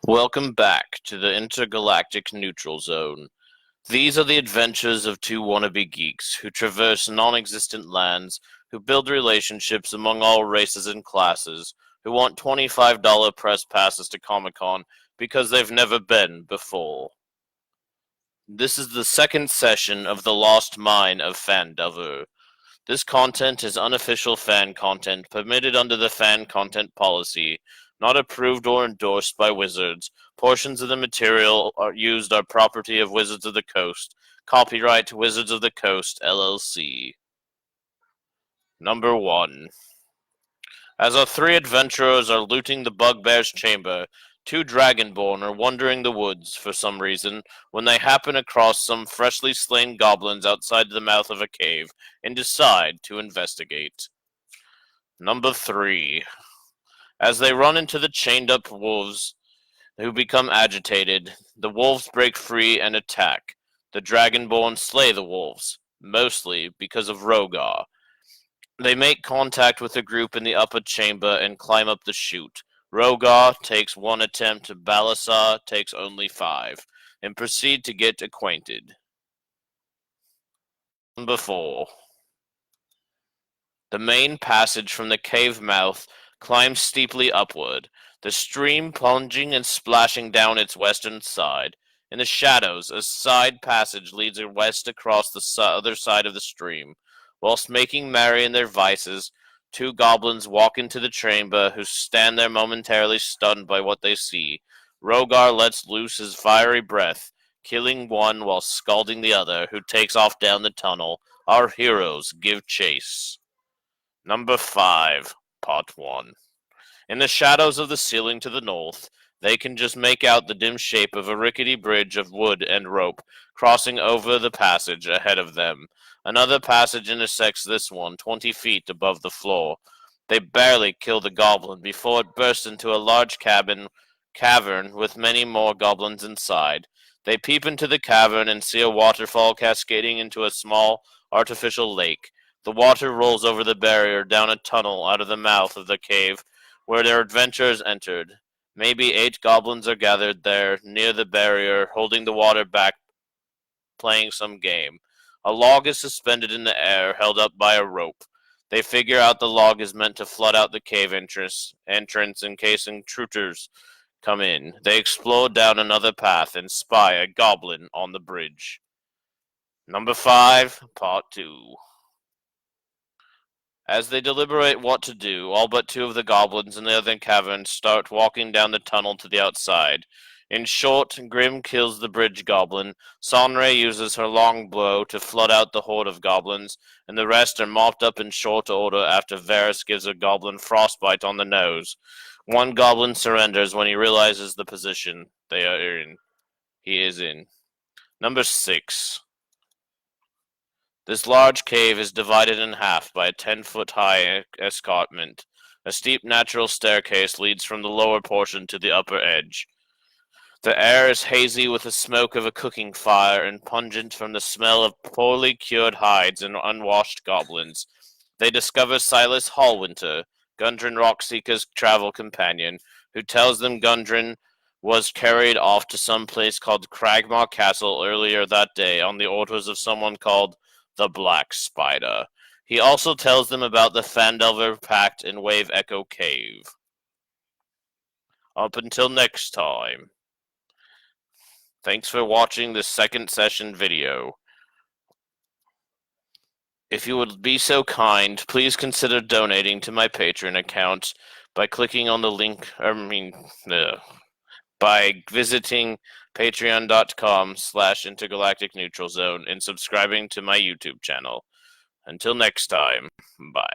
Welcome back to the Intergalactic Neutral Zone. These are the adventures of two wannabe geeks who traverse non-existent lands, who build relationships among all races and classes, who want $25 press passes to Comic-Con because they've never been before. This is the second session of the Lost Mine of Phandelver. This content is unofficial fan content permitted under the fan content policy, not approved or endorsed by Wizards. Portions of the material used are property of Wizards of the Coast. Copyright Wizards of the Coast, LLC. Number 1. As our three adventurers are looting the Bugbear's chamber, two Dragonborn are wandering the woods, for some reason, when they happen across some freshly slain goblins outside the mouth of a cave, and decide to investigate. Number 3. As they run into the chained-up wolves, who become agitated, the wolves break free and attack. The Dragonborn slay the wolves, mostly because of Rogar. They make contact with a group in the upper chamber and climb up the chute. Rogar takes one attempt, Balasar takes only 5, and proceed to get acquainted. Number 4. The main passage from the cave mouth climbs steeply upward, the stream plunging and splashing down its western side. In the shadows, a side passage leads west across the other side of the stream. Whilst making merry in their vices, two goblins walk into the chamber, who stand there momentarily stunned by what they see. Rogar lets loose his fiery breath, killing one while scalding the other, who takes off down the tunnel. Our heroes give chase. Number 5, Part 1. In the shadows of the ceiling to the north, they can just make out the dim shape of a rickety bridge of wood and rope crossing over the passage ahead of them. Another passage intersects this one 20 feet above the floor. They barely kill the goblin before it bursts into a large cavern with many more goblins inside. They peep into the cavern and see a waterfall cascading into a small artificial lake. The water rolls over the barrier down a tunnel out of the mouth of the cave where their adventurers entered. Maybe 8 goblins are gathered there near the barrier, holding the water back, playing some game. A log is suspended in the air, held up by a rope. They figure out the log is meant to flood out the cave entrance in case intruders come in. They explore down another path and spy a goblin on the bridge. Number 5, Part 2. As they deliberate what to do, all but 2 of the goblins in the other cavern start walking down the tunnel to the outside. In short, Grim kills the bridge goblin, Sonray uses her longbow to flood out the horde of goblins, and the rest are mopped up in short order after Varys gives a goblin frostbite on the nose. One goblin surrenders when he realizes the position he is in. Number 6. This large cave is divided in half by a 10-foot-high escarpment. A steep natural staircase leads from the lower portion to the upper edge. The air is hazy with the smoke of a cooking fire and pungent from the smell of poorly cured hides and unwashed goblins. They discover Silas Hallwinter, Gundren Rockseeker's travel companion, who tells them Gundren was carried off to some place called Cragmaw Castle earlier that day on the orders of someone called the Black Spider. He also tells them about the Phandelver Pact in Wave Echo Cave. Up until next time. Thanks for watching this second session video. If you would be so kind, please consider donating to my Patreon account by clicking on the link, by visiting patreon.com/intergalacticneutralzone and subscribing to my YouTube channel. Until next time, bye.